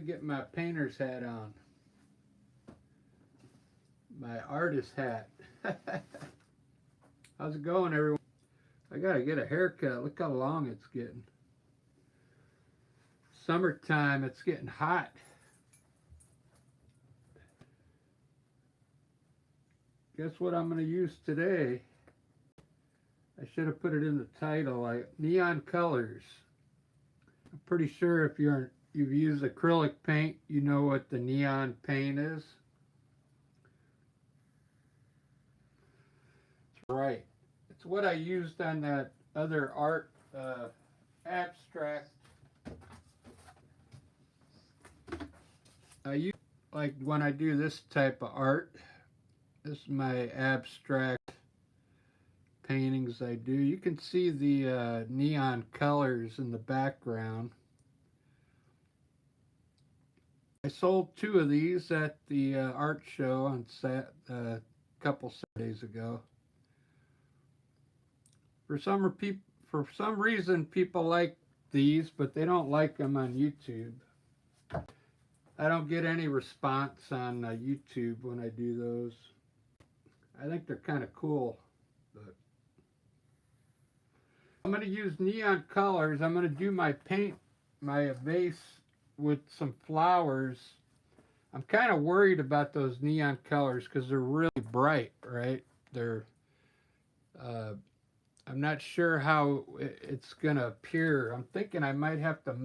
me get my painter's hat on. My artist hat. How's it going, everyone? I gotta get a haircut. Look how long it's getting. Summertime, it's getting hot. Guess what I'm gonna use today? I should have put it in the title, like neon colors. I'm pretty sure if you've used acrylic paint, you know what the neon paint is. That's right. It's what I used on that other art abstract. I use, like when I do this type of art, this is my abstract paintings I do. You can see the neon colors in the background. I sold 2 of these at the art show on a couple Saturdays ago. For some reason, people like these, but they don't like them on YouTube. I don't get any response on YouTube when I do those. I think they're kind of cool, but I'm going to use neon colors. I'm going to do my base with some flowers. I'm kind of worried about those neon colors because they're really bright, right? I'm not sure how it's going to appear. I'm thinking I might have to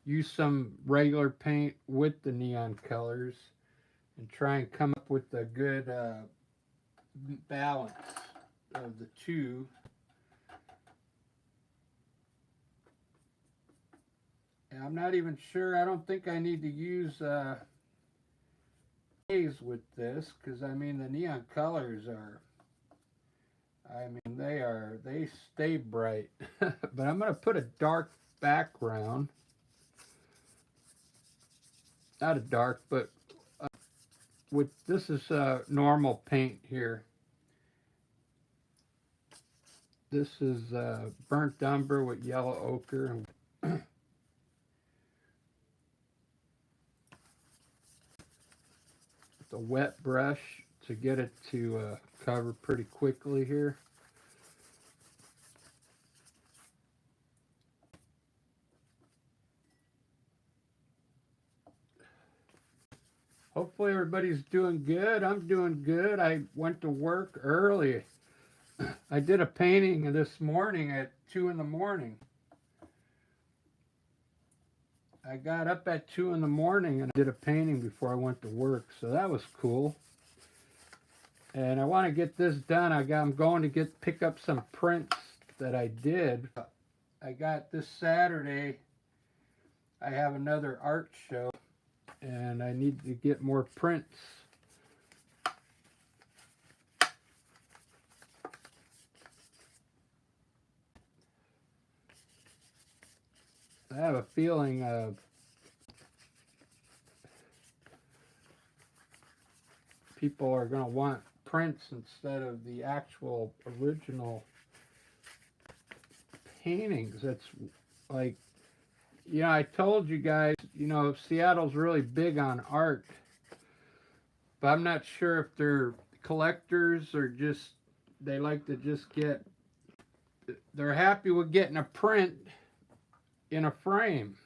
use some regular paint with the neon colors and try and come up with a good balance of the two. And I'm not even sure. I don't think I need to use haze with this, because I mean the neon colors are, they stay bright. But I'm going to put a dark background. Not a dark, but this is normal paint here. This is burnt umber with yellow ochre. The wet brush to get it to cover pretty quickly here. Hopefully everybody's doing good. I'm doing good. I went to work early. I did a painting this morning at 2 in the morning. I got up at 2 in the morning and I did a painting before I went to work, so that was cool. And I want to get this done. I'm going to pick up some prints that I did. I got this Saturday, I have another art show, and I need to get more prints. I have a feeling people are going to want prints instead of the actual original paintings. It's like, I told you guys, Seattle's really big on art, but I'm not sure if they're collectors or just, they like to just they're happy with getting a print in a frame.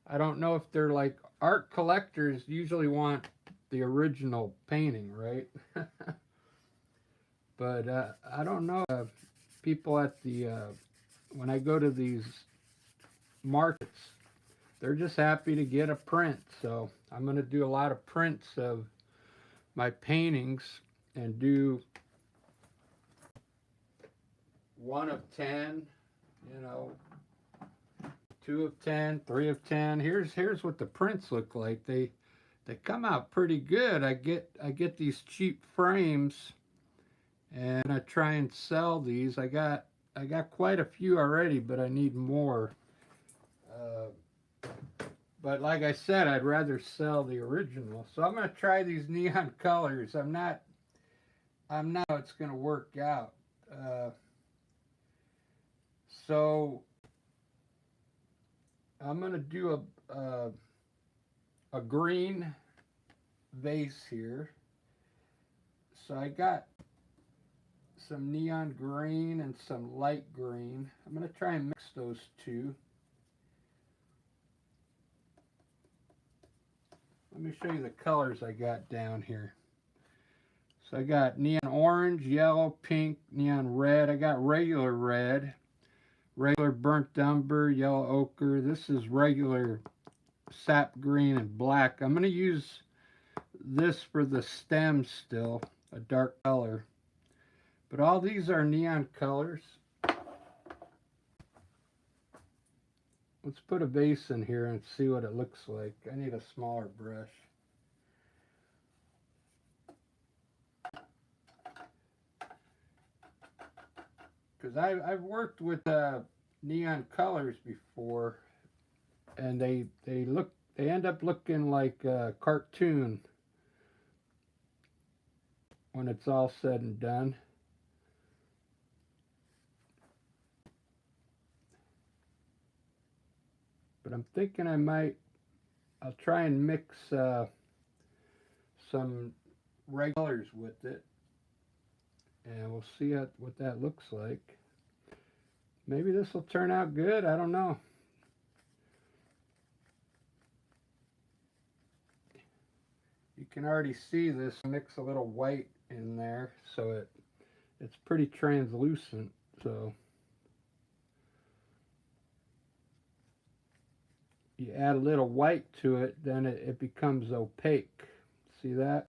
I don't know if they're like art collectors usually want the original painting, right? But I don't know. People at when I go to these markets, they're just happy to get a print. So I'm going to do a lot of prints of my paintings and do 1 of 10, 2 of 10, 3 of 10. Here's what the prints look like. They come out pretty good. I get these cheap frames and I try and sell these. I got quite a few already, but I need more. But like I said, I'd rather sell the original. So I'm going to try these neon colors. I'm not how it's going to work out. So I'm gonna do a green vase here. So I got some neon green and some light green. I'm gonna try and mix those two. Let me show you the colors I got down here. So I got neon orange, yellow, pink, neon red. I got regular red, regular burnt umber, yellow ochre. This is regular sap green and black. I'm going to use this for the stem still, a dark color. But all these are neon colors. Let's put a vase in here and see what it looks like. I need a smaller brush. Because I've worked with neon colors before, and they end up looking like a cartoon when it's all said and done. But I'm thinking I'll try and mix some regulars with it, and we'll see what that looks like. Maybe this will turn out good. I don't know. You can already see this mix a little white in there, so it's pretty translucent. So you add a little white to it, then it becomes opaque. See that?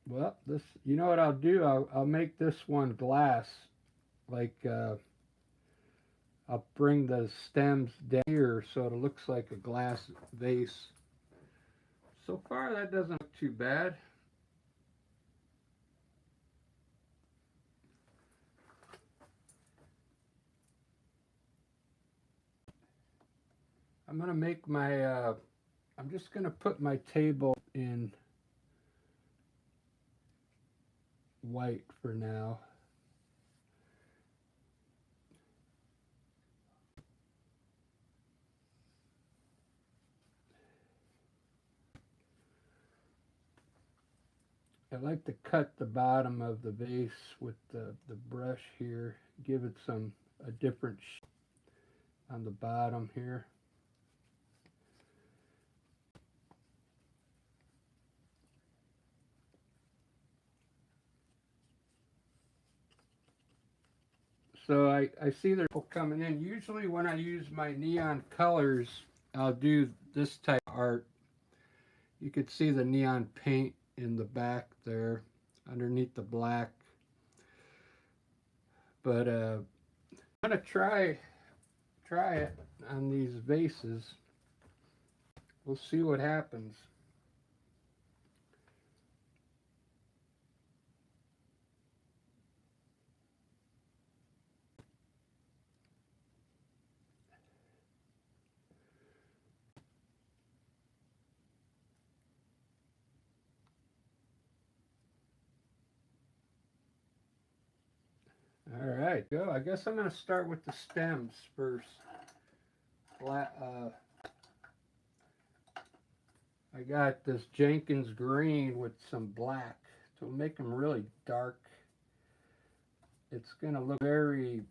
Well, this, you know what I'll do? I'll make this one glass. Like, I'll bring the stems down here so it looks like a glass vase. So far, that doesn't look too bad. I'm gonna make my, I'm just gonna put my table in white for now. I like to cut the bottom of the vase with the brush here, give it a different shape on the bottom here. So I see there's people coming in. Usually when I use my neon colors, I'll do this type of art. You could see the neon paint in the back there underneath the black. But I'm gonna try it on these vases. We'll see what happens. All right, go. I guess I'm gonna start with the stems first. I got this Jenkins green with some black to make them really dark. It's gonna look very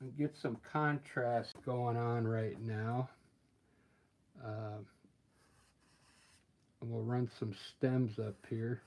and get some contrast going on right now. And we'll run some stems up here.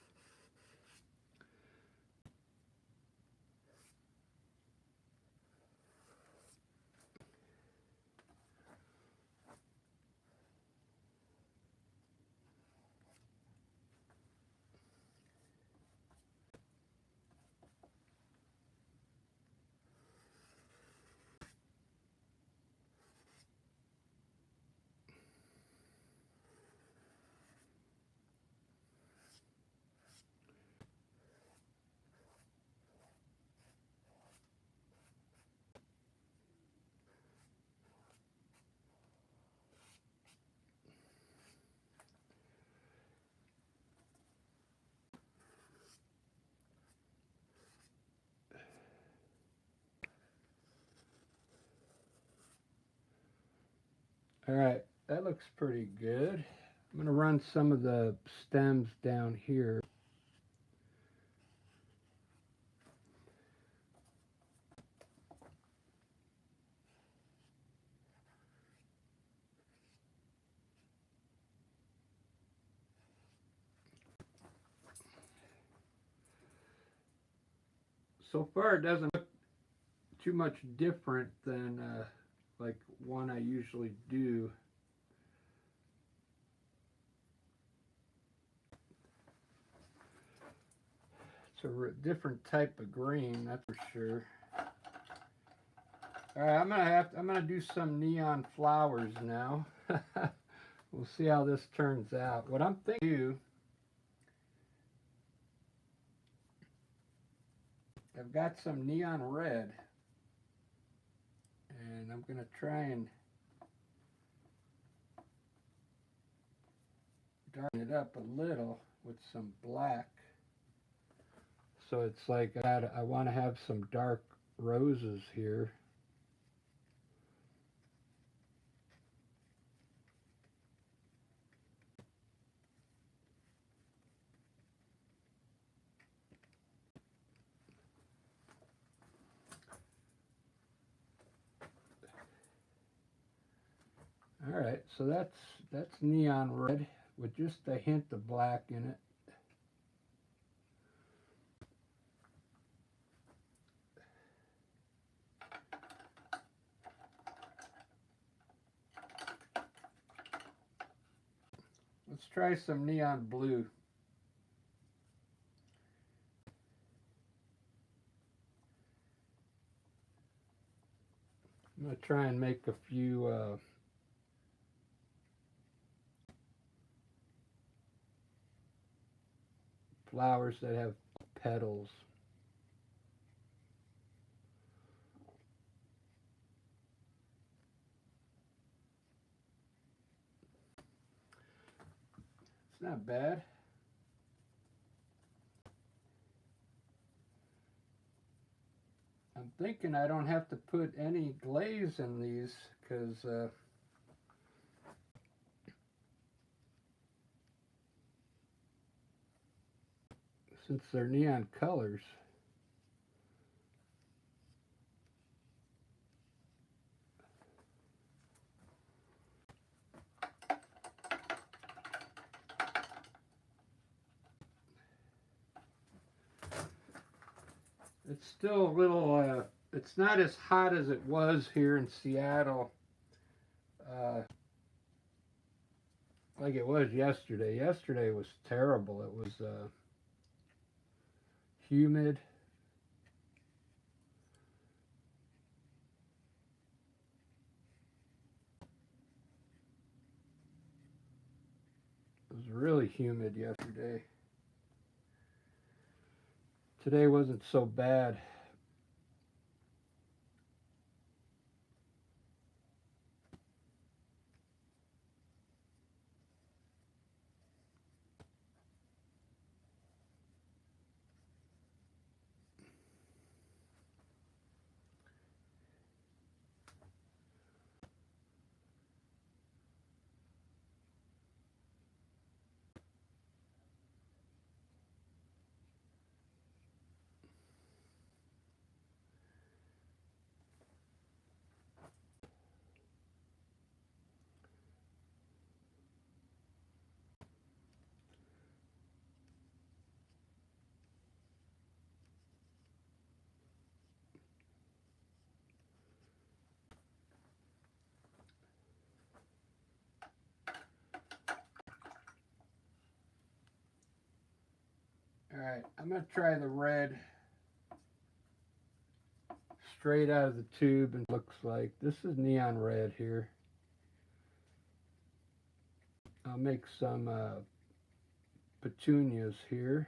All right, that looks pretty good. I'm going to run some of the stems down here. So far, it doesn't look too much different than like one I usually do. It's a different type of green, that's for sure. All right, I'm gonna do some neon flowers now. We'll see how this turns out. What I'm thinking, I've got some neon red, and I'm gonna try and darken it up a little with some black. So it's like I want to have some dark roses here. All right, so that's neon red with just a hint of black in it. Let's try some neon blue. I'm going to try and make a few flowers that have petals. It's not bad. I'm thinking I don't have to put any glaze in these because since they're neon colors. It's still a little, it's not as hot as it was here in Seattle like it was yesterday. Yesterday was terrible. It was humid. It was really humid yesterday. Today wasn't so bad. All right, I'm going to try the red straight out of the tube and looks like this is neon red here. I'll make some petunias here.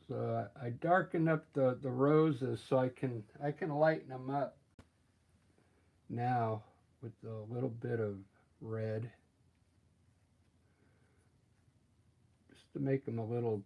So I darken up the roses so I can lighten them up now with a little bit of red just to make them a little.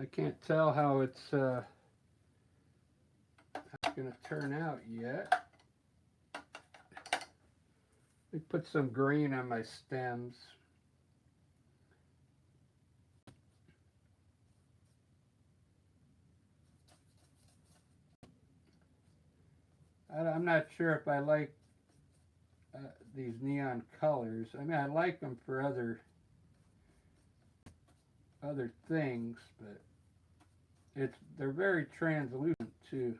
I can't tell how it's going to turn out yet. Let me put some green on my stems. I'm not sure if I like these neon colors. I mean, I like them for other things, but they're very translucent too.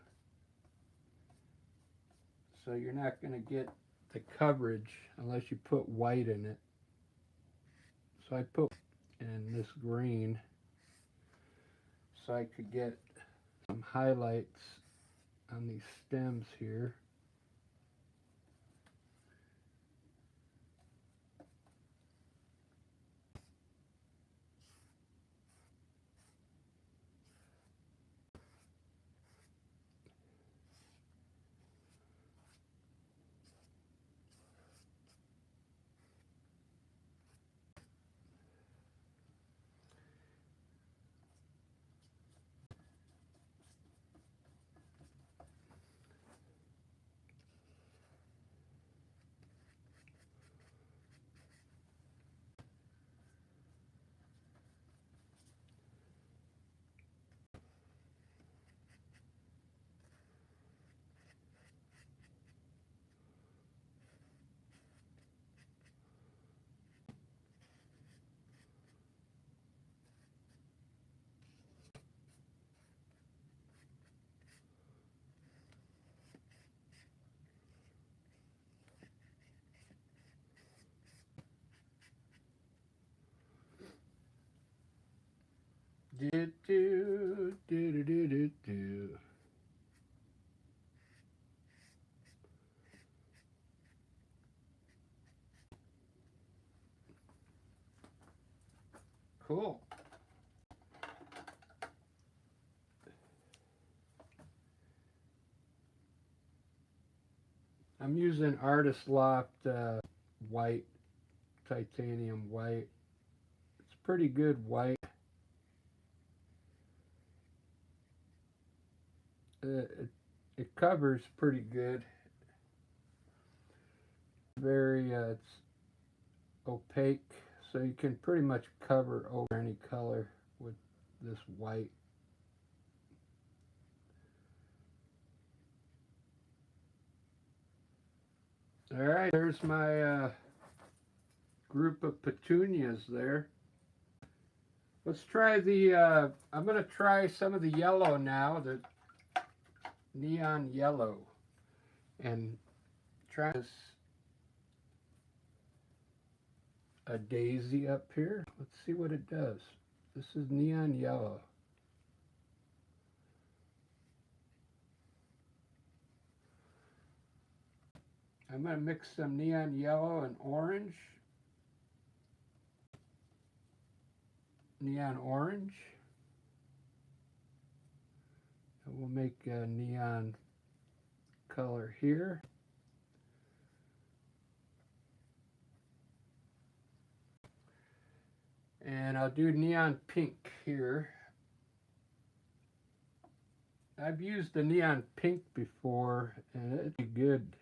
So you're not going to get the coverage unless you put white in it. So I put in this green so I could get some highlights on these stems here. Do do do do do do do. Cool. I'm using Artist Loft white, titanium white. It's pretty good white. It covers pretty good. It's opaque, so you can pretty much cover over any color with this white. All right, there's my group of petunias there. Let's try I'm going to try some of the yellow now, the neon yellow, and try this a daisy up here. Let's see what it does. This is neon yellow. I'm going to mix some neon yellow and orange. Neon orange. And we'll make a neon color here. And I'll do neon pink here. I've used the neon pink before, and it's good.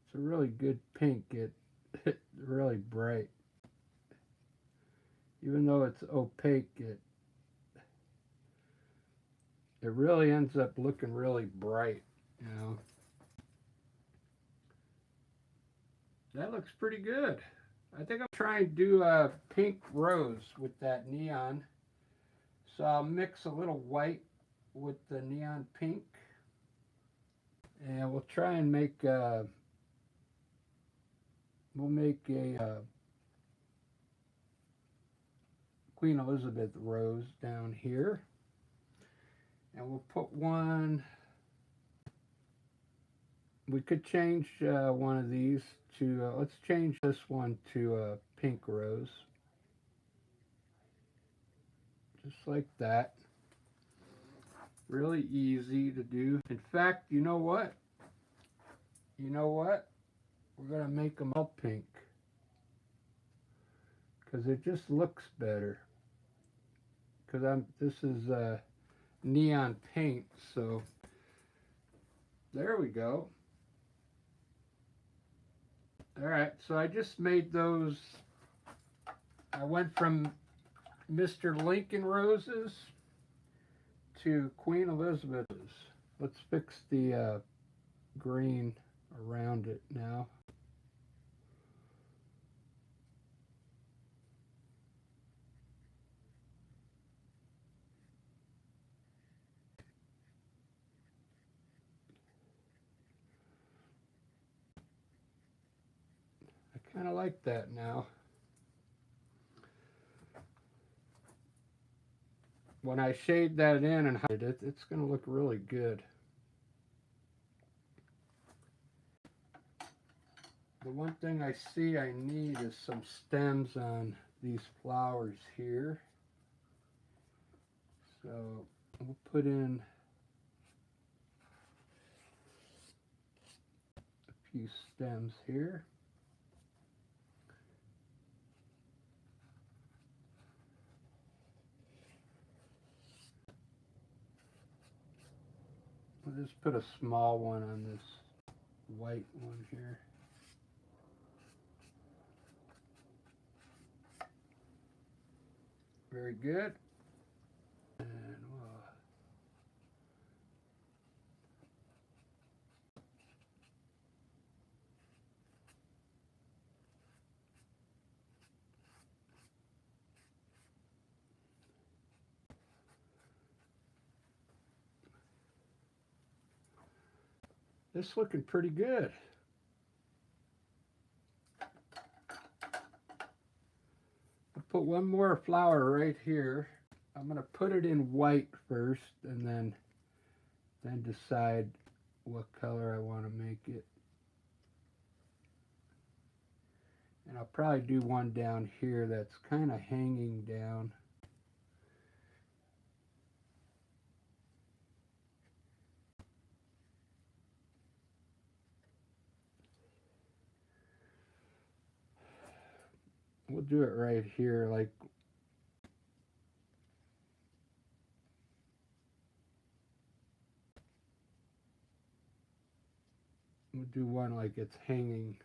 It's a really good pink. It's really bright. Even though it's opaque, it really ends up looking really bright, you know. That looks pretty good. I think I'll try and do a pink rose with that neon. So I'll mix a little white with the neon pink. And we'll try and make a Queen Elizabeth rose down here. And we'll put one, we could change one of these to, let's change this one to a pink rose. Just like that. Really easy to do. In fact, you know what? We're going to make them all pink. Because it just looks better. because this is neon paint. So there we go. All right, so I just made those. I went from Mr. Lincoln roses to Queen Elizabeth's. Let's fix the green around it now. I kind of like that now. When I shade that in and hide it, it's going to look really good. The one thing I see I need is some stems on these flowers here. So we'll put in a few stems here. We'll just put a small one on this white one here. Very good. And this is looking pretty good. I'll put one more flower right here. I'm going to put it in white first and then decide what color I want to make it. And I'll probably do one down here that's kind of hanging down. We'll do it right here, like we'll do one like it's hanging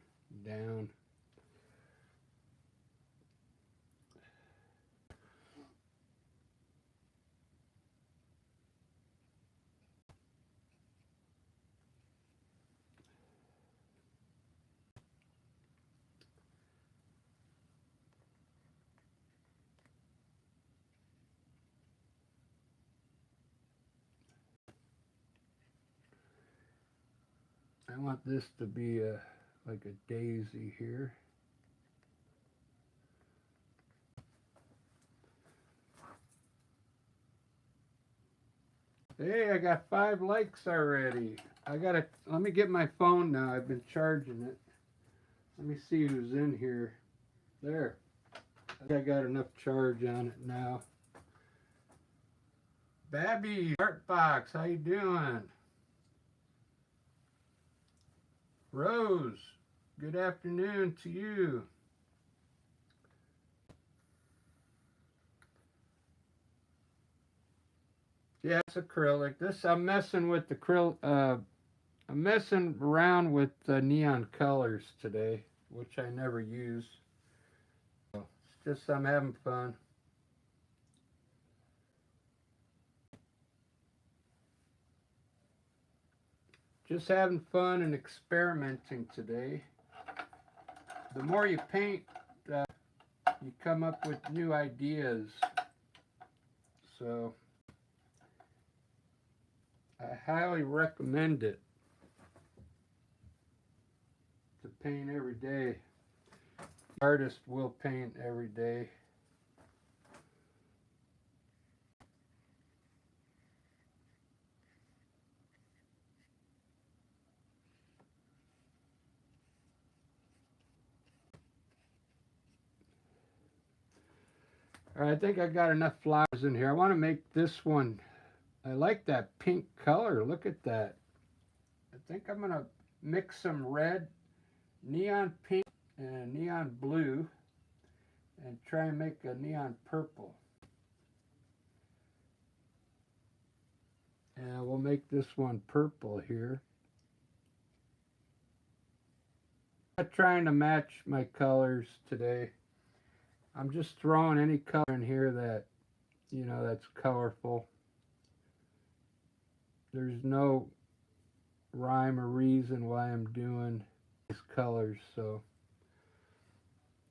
down. I want this to be like a daisy here. Hey, I got 5 likes already. Let me get my phone now. I've been charging it. Let me see who's in here. There. I think I got enough charge on it now. Babby, Artbox, how you doing? Rose, good afternoon to you. Yeah, it's acrylic. I'm messing with I'm messing around with the neon colors today, which I never use. So it's just I'm having fun. Just having fun and experimenting today. The more you paint, you come up with new ideas. So I highly recommend it to paint every day. Artist will paint every day. All right, I think I got enough flowers in here. I want to make this one. I like that pink color. Look at that. I think I'm going to mix some red, neon pink, and neon blue, and try and make a neon purple. And we'll make this one purple here. I'm not trying to match my colors today. I'm just throwing any color in here that, you know, that's colorful. There's no rhyme or reason why I'm doing these colors, so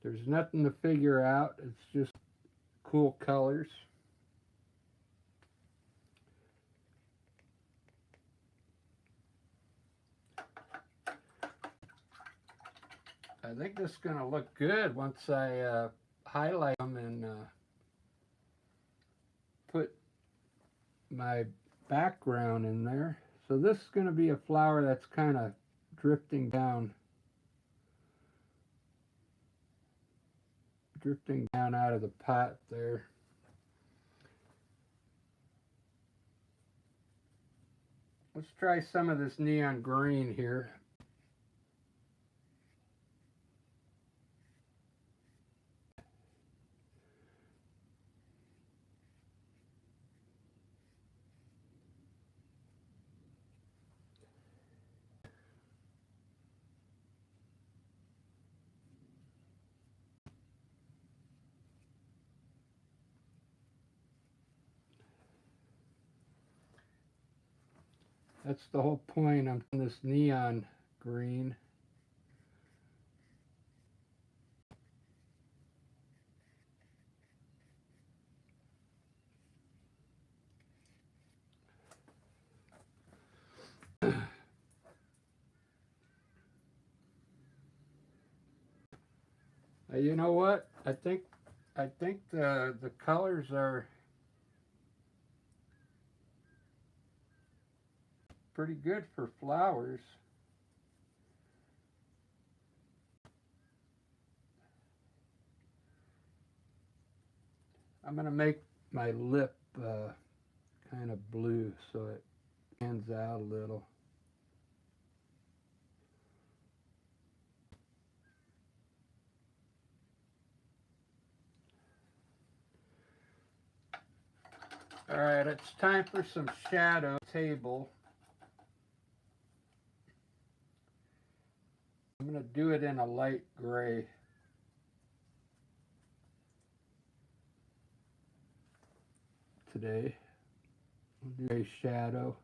there's nothing to figure out. It's just cool colors. I think this is going to look good once I highlight them and put my background in there. So this is going to be a flower that's kind of drifting down out of the pot there. Let's try some of this neon green here. That's the whole point. I'm doing this neon green. You know what? I think the colors are pretty good for flowers. I'm gonna make my lip kind of blue so it stands out a little. All right, it's time for some shadow table. I'm going to do it in a light gray. Today, we'll do a shadow.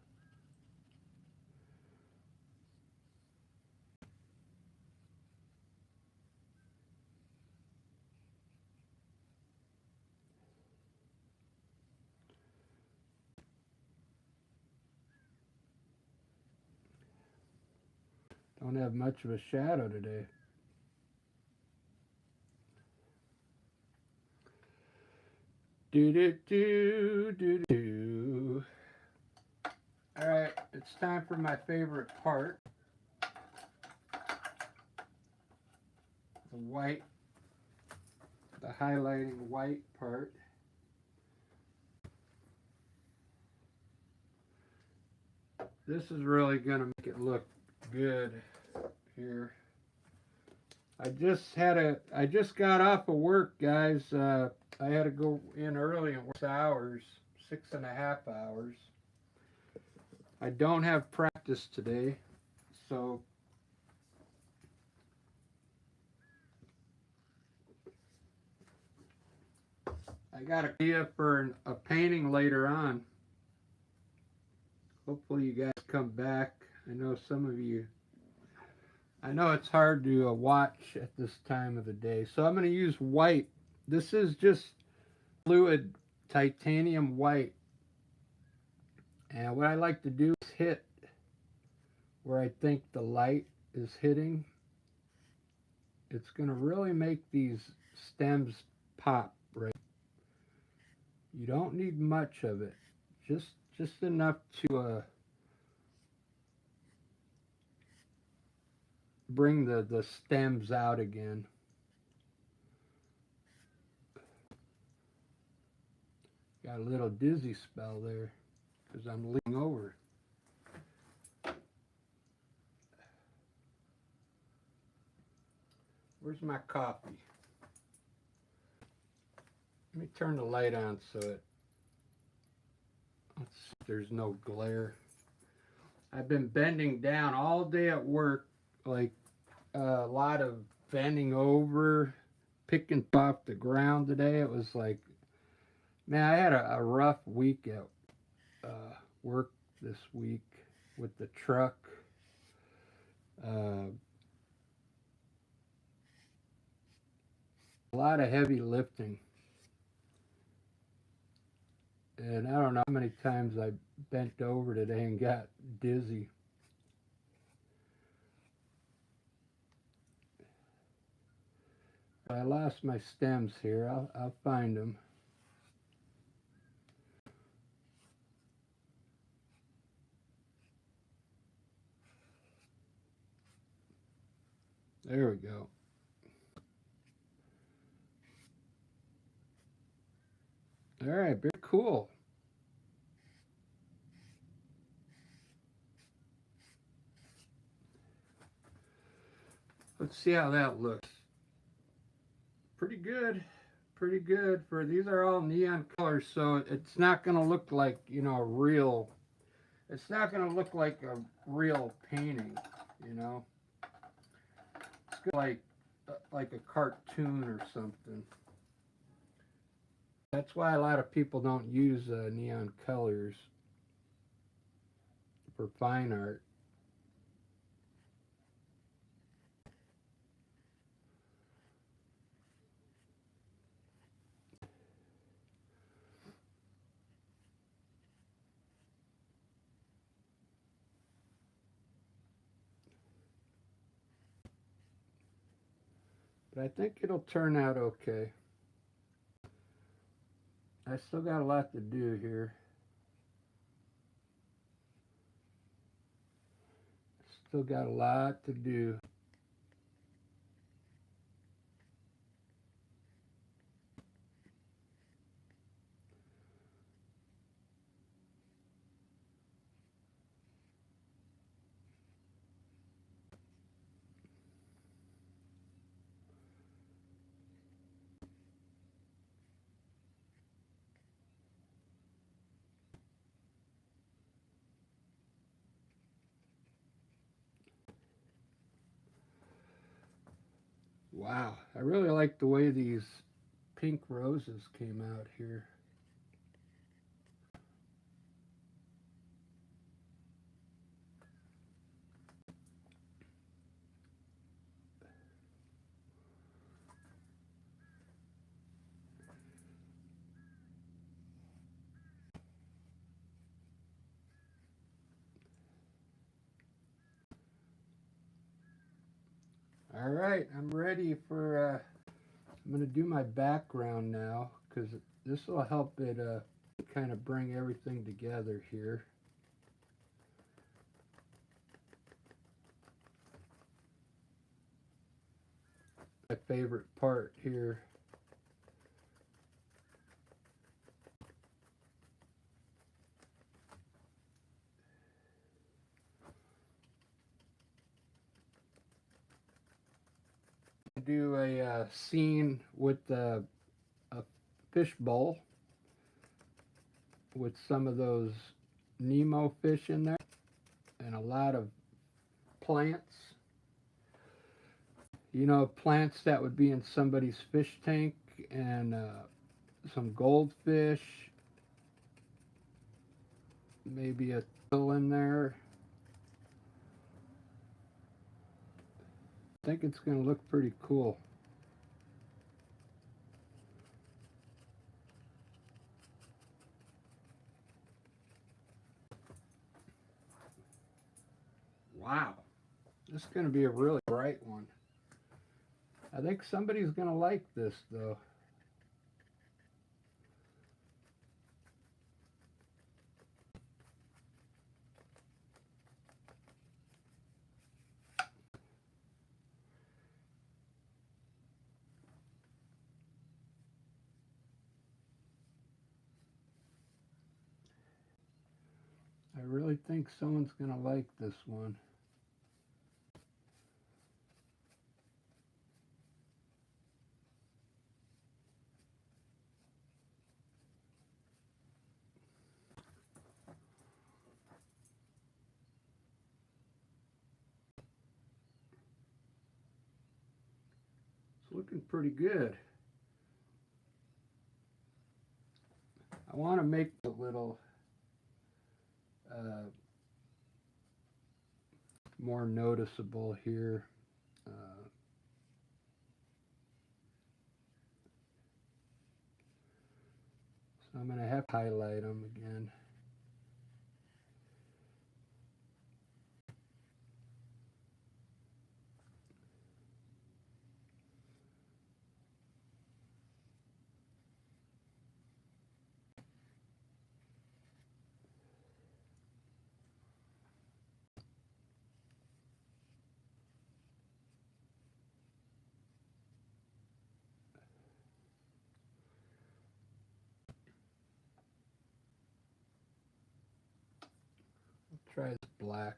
Don't have much of a shadow today. Do do do do do. All right, it's time for my favorite part. The white, the highlighting white part. This is really gonna make it look good here. I just got off of work, guys. I had to go in early and work hours, 6.5 hours. I don't have practice today, so I got an idea for a painting later on. Hopefully you guys come back. I know some of you, I know it's hard to watch at this time of the day. So I'm going to use white. This is just fluid titanium white. And what I like to do is hit where I think the light is hitting. It's going to really make these stems pop, right? You don't need much of it. Just enough to bring the stems out again. Got a little dizzy spell there because I'm leaning over. Where's my coffee? Let me turn the light on so let's there's no glare. I've been bending down all day at work, like a lot of bending over, picking off the ground today. It was like, man, I had a rough week at work this week with the truck. Uh, a lot of heavy lifting. And I don't know how many times I bent over today and got dizzy. I lost my stems here. I'll find them. There we go. All right, very cool. Let's see how that looks. Pretty good. Pretty good. For these are all neon colors, so it's not going to look like, you know, a real. It's not going to look like a real painting, you know. It's gonna like a cartoon or something. That's why a lot of people don't use neon colors for fine art. But I think it'll turn out okay. I still got a lot to do here. Still got a lot to do. Wow, I really like the way these pink roses came out here. All right, I'm ready for, I'm going to do my background now because this will help it kind of bring everything together here. My favorite part here. Do a scene with a fish bowl with some of those Nemo fish in there and a lot of plants. You know, plants that would be in somebody's fish tank, and some goldfish, maybe a turtle in there. I think it's going to look pretty cool. Wow, this is going to be a really bright one. I think somebody's going to like this, though. I really think someone's going to like this one. looking pretty good. I want to make a little more noticeable here. So I'm going to have to highlight them again. Try this black.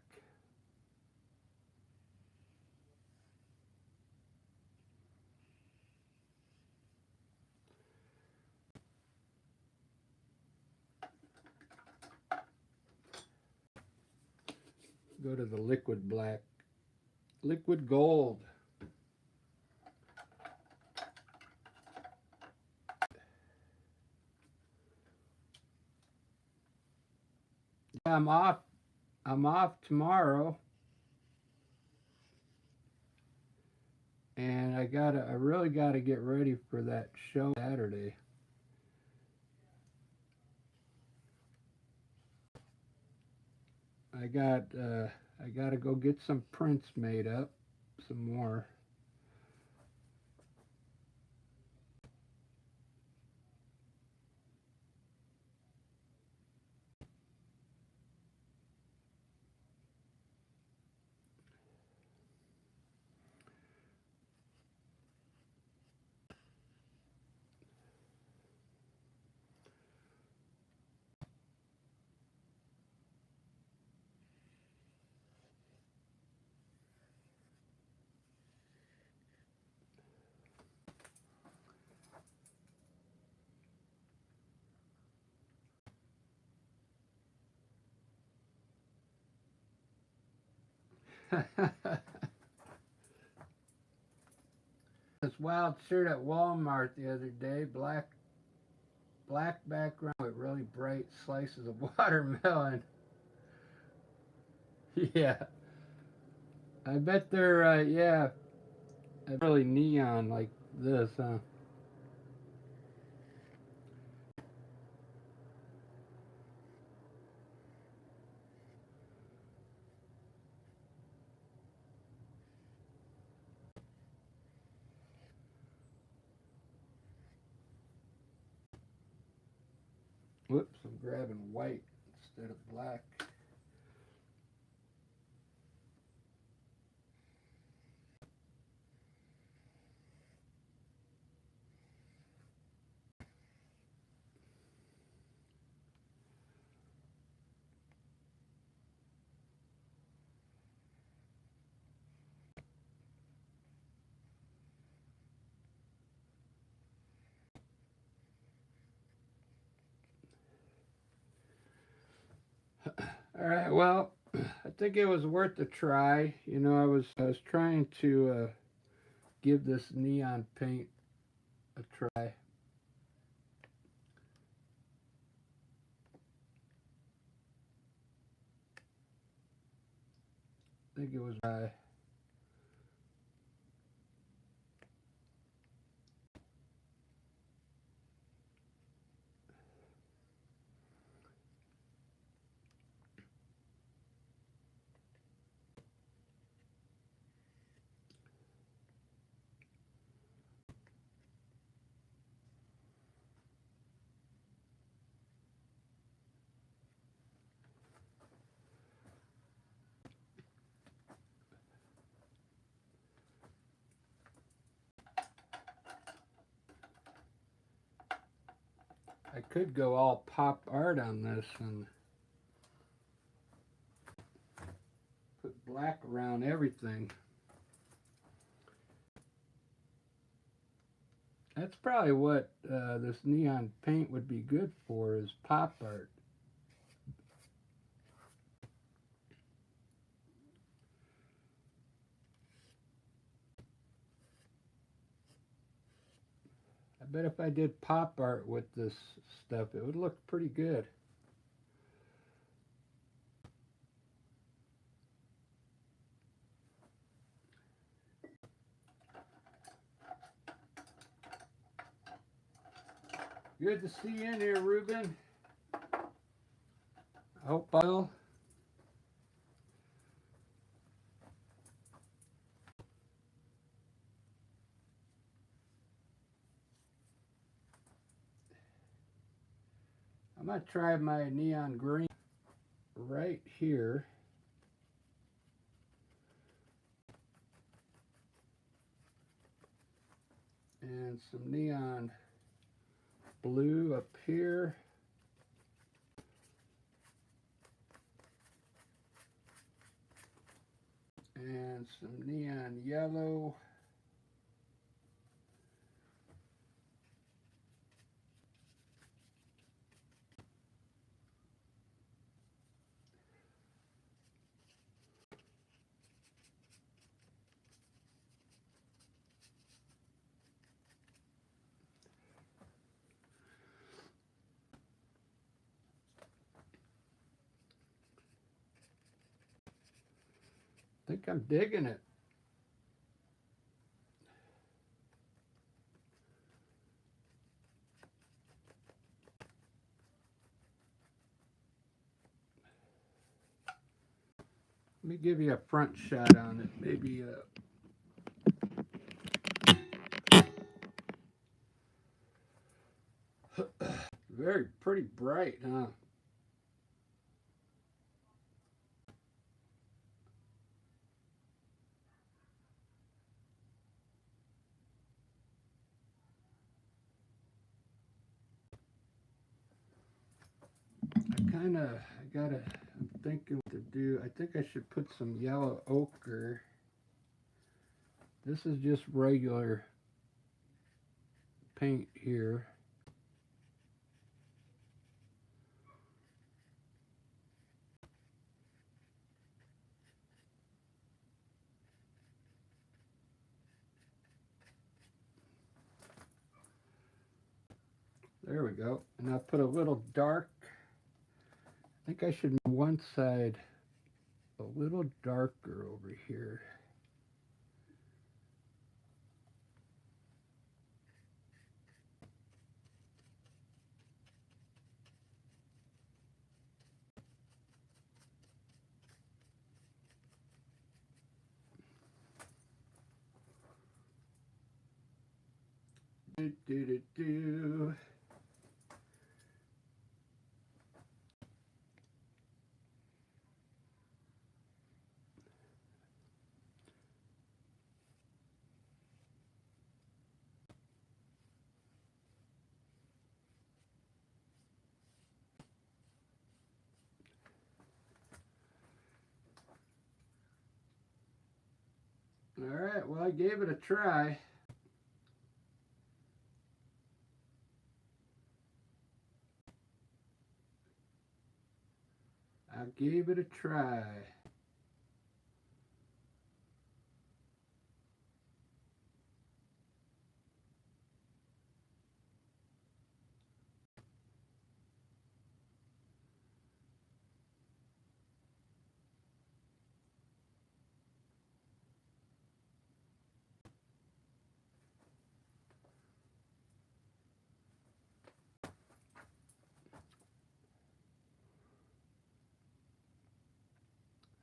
Go to the liquid black. Liquid gold. Yeah, I'm off tomorrow. And I really gotta get ready for that show Saturday. I gotta go get some prints made up, some more. This wild shirt at Walmart the other day, black background with really bright slices of watermelon. Yeah, I bet they're yeah, really neon like this, huh? Whoops, I'm grabbing white instead of black. All right, well, I think it was worth a try. You know, I was trying to give this neon paint a try. I think it was I could go all pop art on this and put black around everything. That's probably what this neon paint would be good for, is pop art. bet if I did pop art with this stuff, it would look pretty good. Good to see you in here, Ruben. I hope I'll. I'm going to try my neon green right here. And some neon blue up here. And some neon yellow. I think I'm digging it. Let me give you a front shot on it. Maybe very pretty bright, huh? I'm thinking what to do. I think I should put some yellow ochre. This is just regular paint here. There we go. And I'll put a little dark. I think I should make one side a little darker over here. Do, do, do, do. All right, well, I gave it a try. I gave it a try.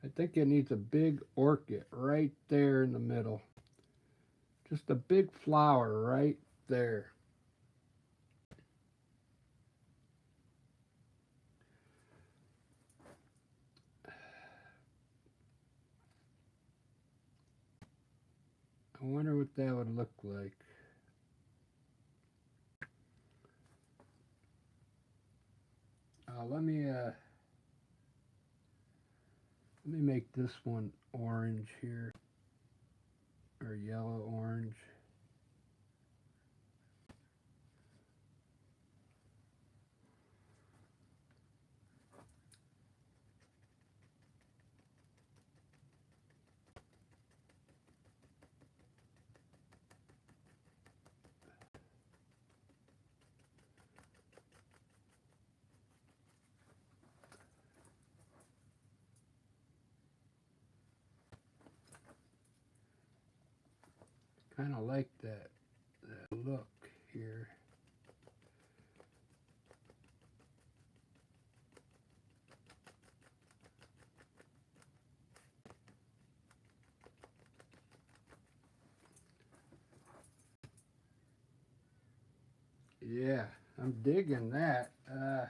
I think it needs a big orchid right there in the middle. Just a big flower right there. I wonder what that would look like. Let me make this one orange here, or yellow orange. kind of like that look here. Yeah, I'm digging that. Let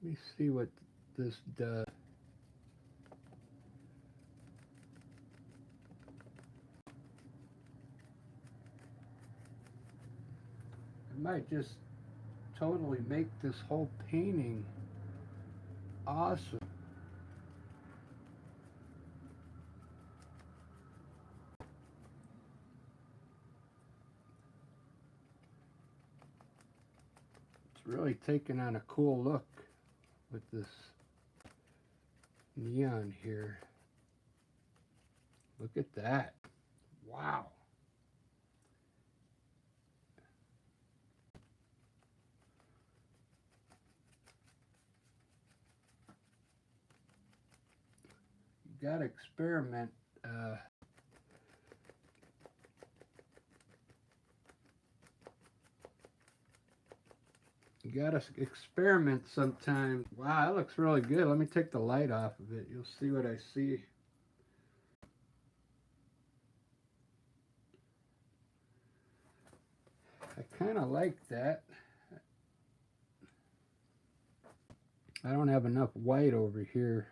me see what this does. It might just totally make this whole painting awesome. It's really taking on a cool look with this neon here. Look at that. Wow. You gotta experiment. You gotta experiment sometime. Wow, that looks really good. Let me take the light off of it. You'll see what I see. I kind of like that. I don't have enough white over here.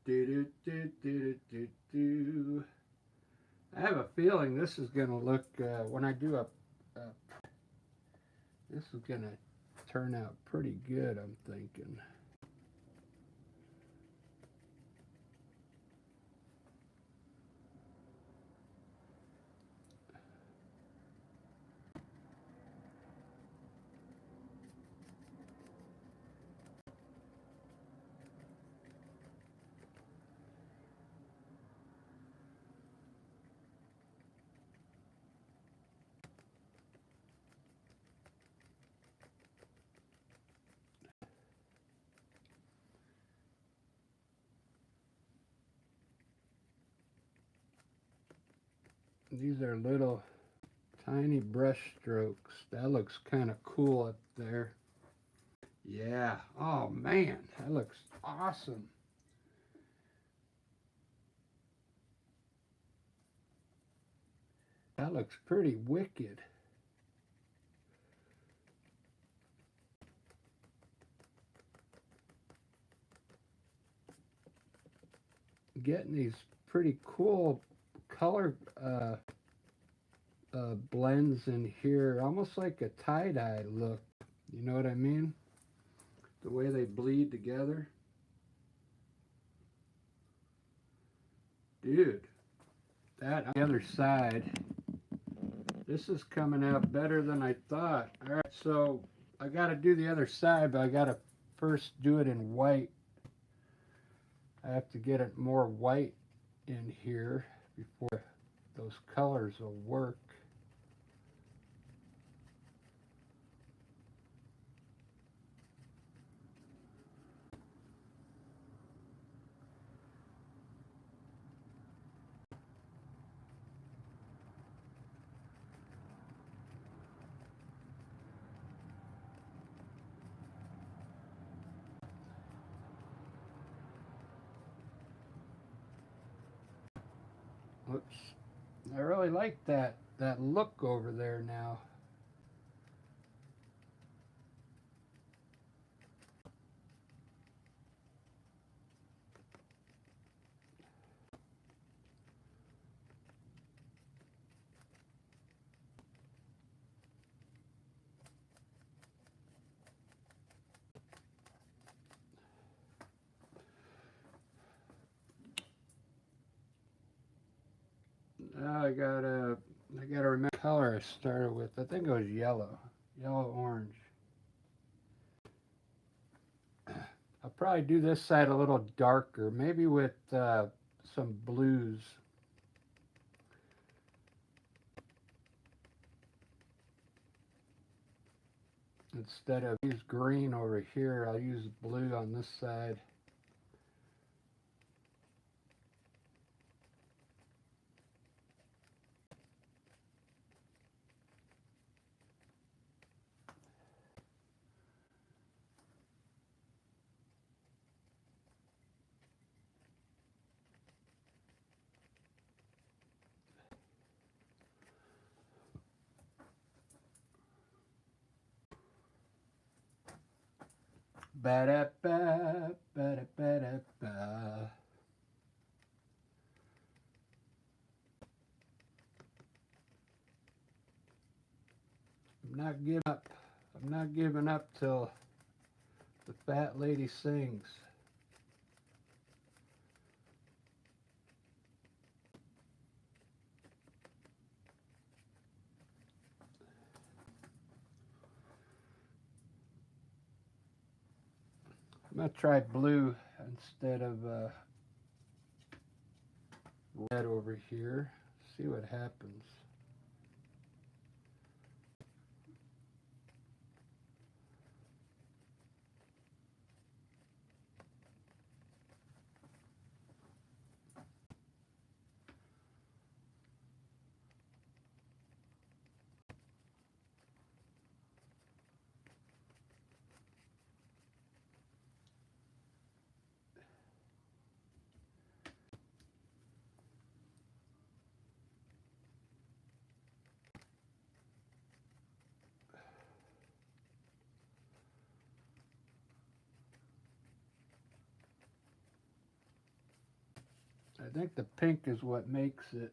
Do, do, do, do, do. I have a feeling this is going to look, when I do this is going to turn out pretty good, I'm thinking. These are little tiny brush strokes. That looks kind of cool up there. Yeah. Oh man, that looks awesome. That looks pretty wicked. Getting these pretty cool color blends in here, almost like a tie-dye look. You know what I mean? The way they bleed together. Dude, that on the other side, this is coming out better than I thought. All right, so I got to do the other side, but I got to first do it in white. I have to get it more white in here before those colors will work. Oops. I really like that look over there now. Now I gotta remember the color I started with. I think it was yellow, yellow orange. I'll probably do this side a little darker, maybe with some blues. Instead of use green over here, I'll use blue on this side. Ba-da-ba, ba-da-ba-da-ba. I'm not giving up. I'm not giving up till the fat lady sings. I'm gonna try blue instead of red over here. See what happens. I think the pink is what makes it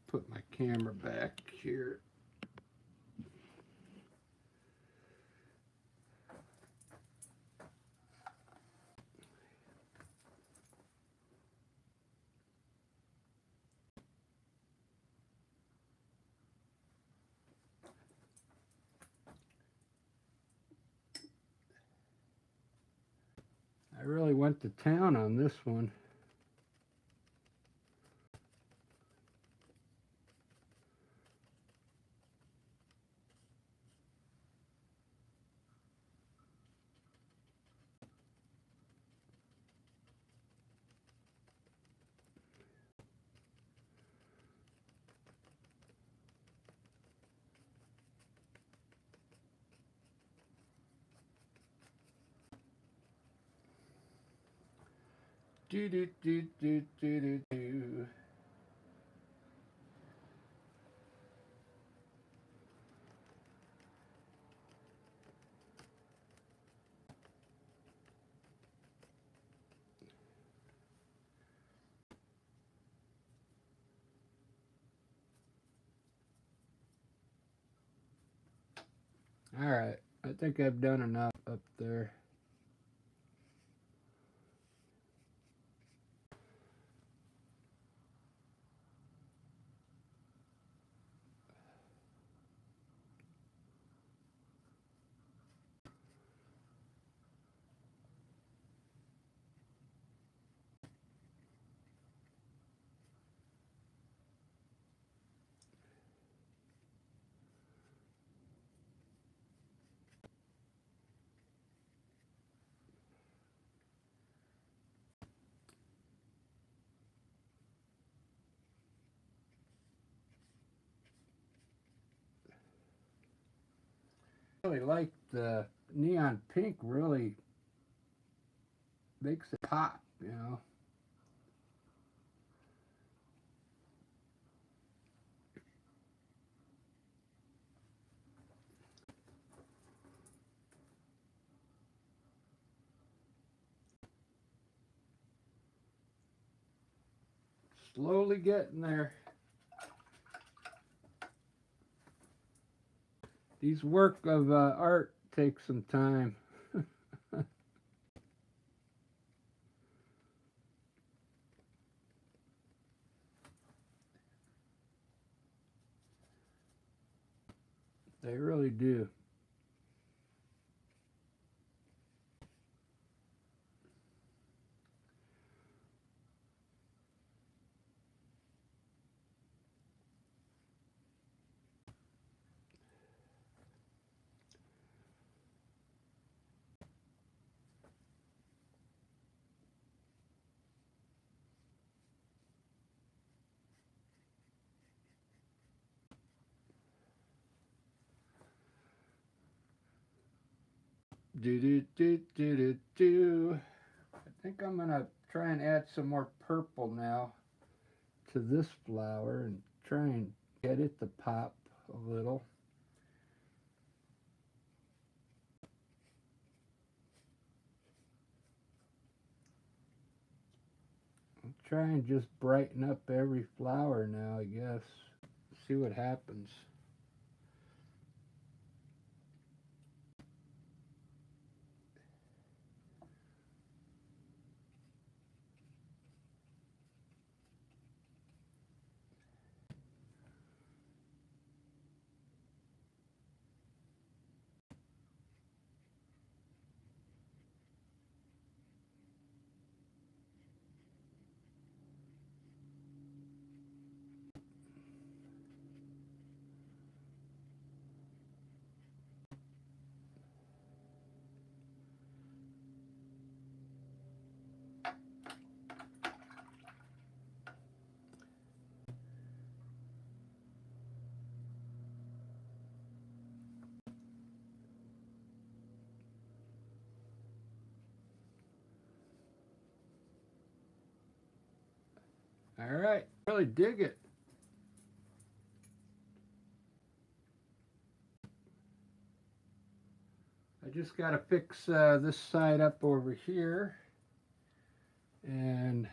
put my camera back here. I really went to town on this one. Do do do do do do do. All right, I think I've done enough up there. I really like the neon pink. Really makes it pop, you know. slowly getting there. These work of art take some time. They really do. Do do do do do do. I think I'm gonna try and add some more purple now to this flower and try and get it to pop a little. I'll try and just brighten up every flower now, I guess. See what happens. All right, really dig it. I just got to fix this side up over here, and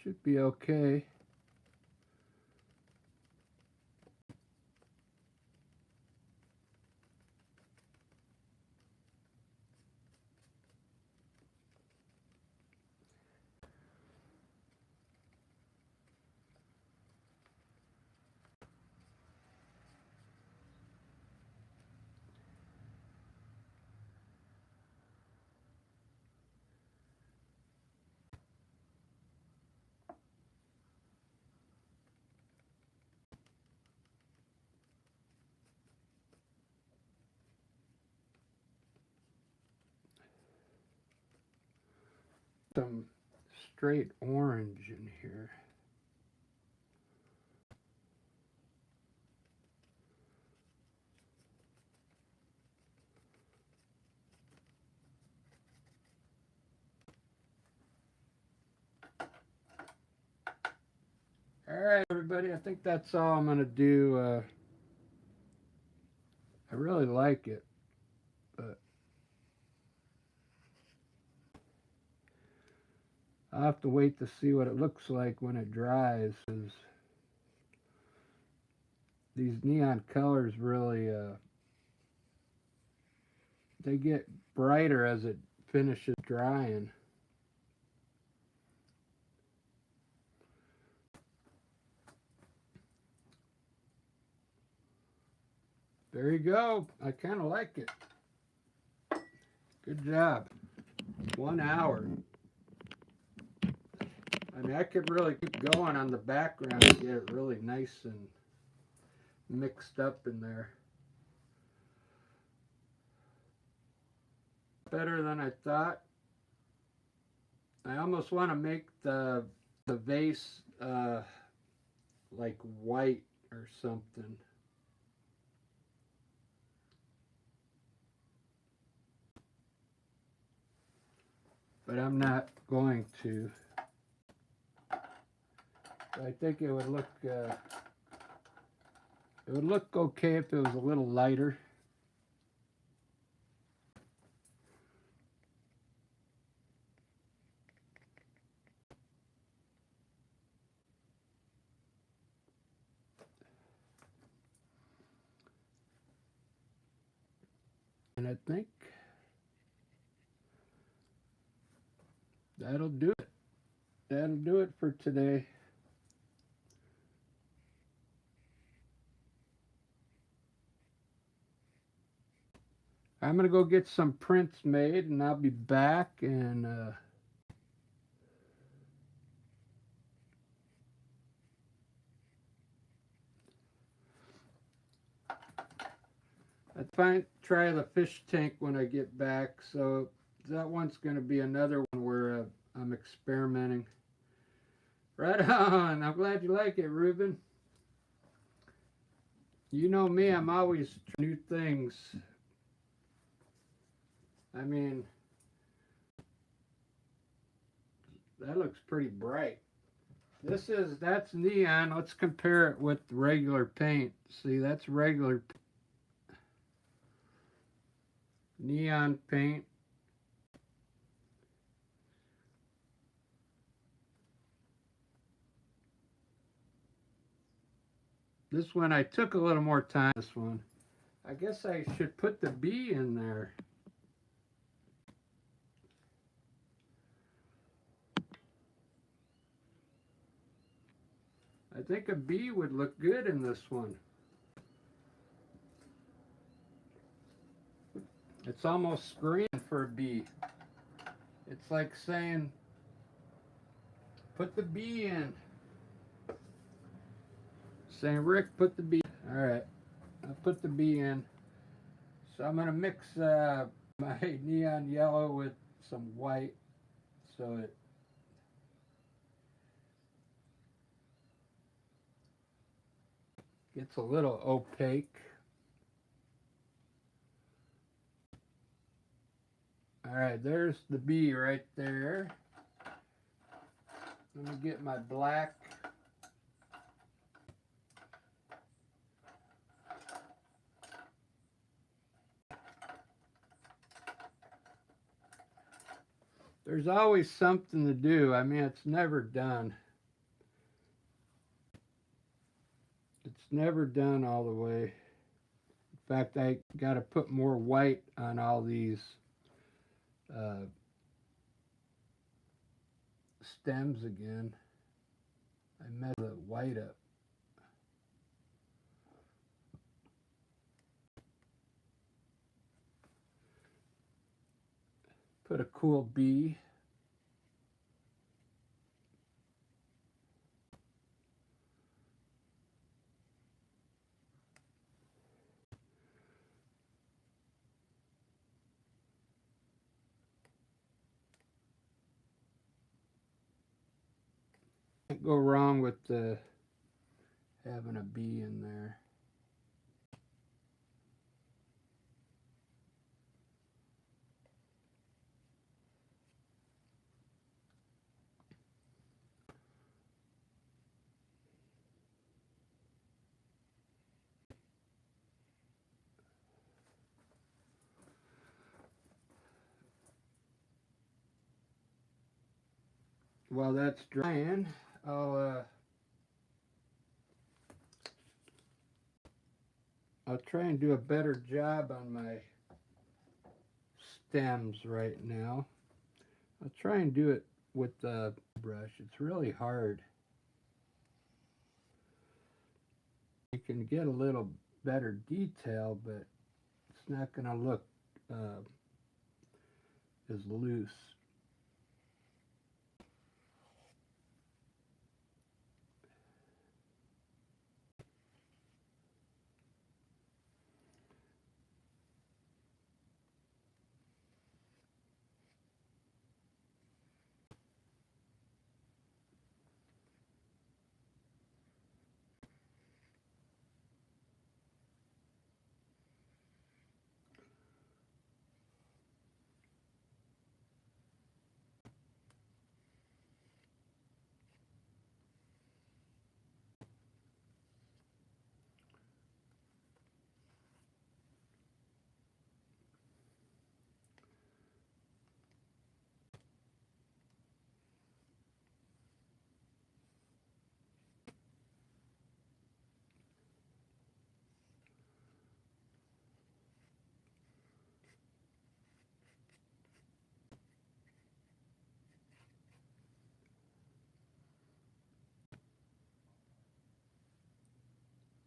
should be okay. Some straight orange in here. All right, everybody, I think that's all I'm going to do. I really like it, but I'll have to wait to see what it looks like when it dries. 'Cause these neon colors really, they get brighter as it finishes drying. There you go. I kind of like it. Good job. 1 hour. I mean, I could really keep going on the background and get it really nice and mixed up in there. Better than I thought. I almost want to make the vase like white or something. But I'm not going to. I think it would look okay if it was a little lighter. I think that'll do it. That'll do it for today. I'm going to go get some prints made and I'll be back and try the fish tank when I get back. So that one's going to be another one where I'm experimenting. Right on. I'm glad you like it, Ruben. You know me, I'm always trying new things. I mean, that looks pretty bright. That's neon. Let's compare it with regular paint. See, that's regular neon paint. This one, I took a little more time. This one. I guess I should put the bee in there. I think a bee would look good in this one. It's almost screen for a bee. It's like saying, put the bee in. Saying, Rick, put the bee. All right, I put the bee in. So I'm gonna mix my neon yellow with some white, so it gets a little opaque. All right, there's the bee right there. Let me get my black. There's always something to do. I mean, it's never done. It's never done all the way. In fact, I got to put more white on all these stems again. I messed the white up. Put a cool bee. Can't go wrong with having a bee in there. While that's drying, I'll try and do a better job on my stems right now. I'll try and do it with the brush. It's really hard. You can get a little better detail, but it's not going to look as loose.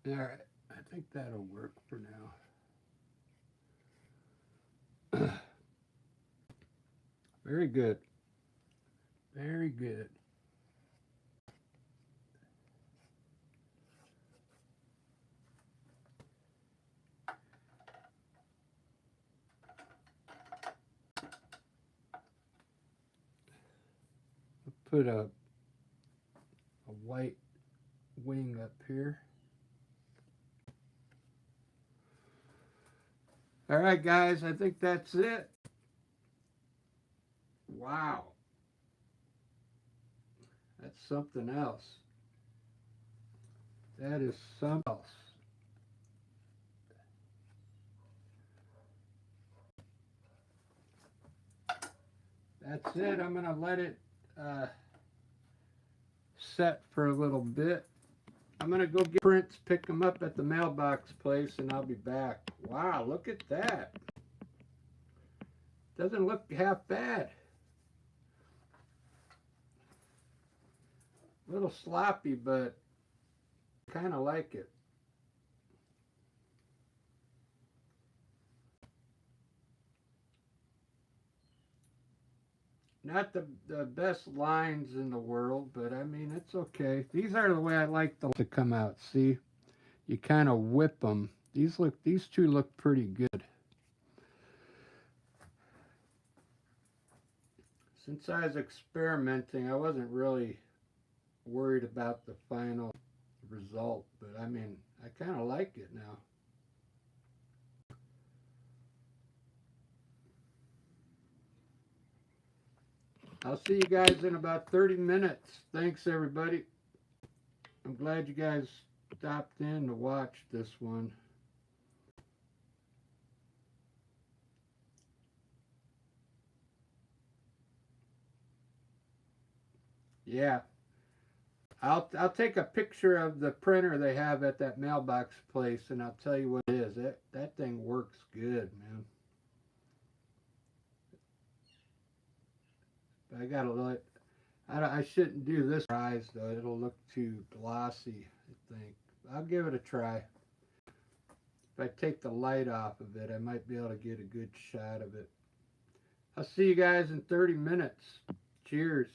All right, I think that'll work for now. Very good. Very good. Put a white wing up here. All right, guys, I think that's it. Wow. That's something else. That is something else. That's it. I'm going to let it set for a little bit. I'm going to go get prints, pick them up at the mailbox place, and I'll be back. Wow, look at that. Doesn't look half bad. A little sloppy, but kind of like it. Not the best lines in the world, but I mean, it's okay. These are the way I like them to come out. See, you kind of whip them. These two look pretty good. Since I was experimenting, I wasn't really worried about the final result, but I mean, I kind of like it now. I'll see you guys in about 30 minutes. Thanks, everybody. I'm glad you guys stopped in to watch this one. Yeah. I'll take a picture of the printer they have at that mailbox place, and I'll tell you what it is. That thing works good, man. But I gotta let. I shouldn't do this eyes though. It'll look too glossy, I think. I'll give it a try. If I take the light off of it, I might be able to get a good shot of it. I'll see you guys in 30 minutes. Cheers.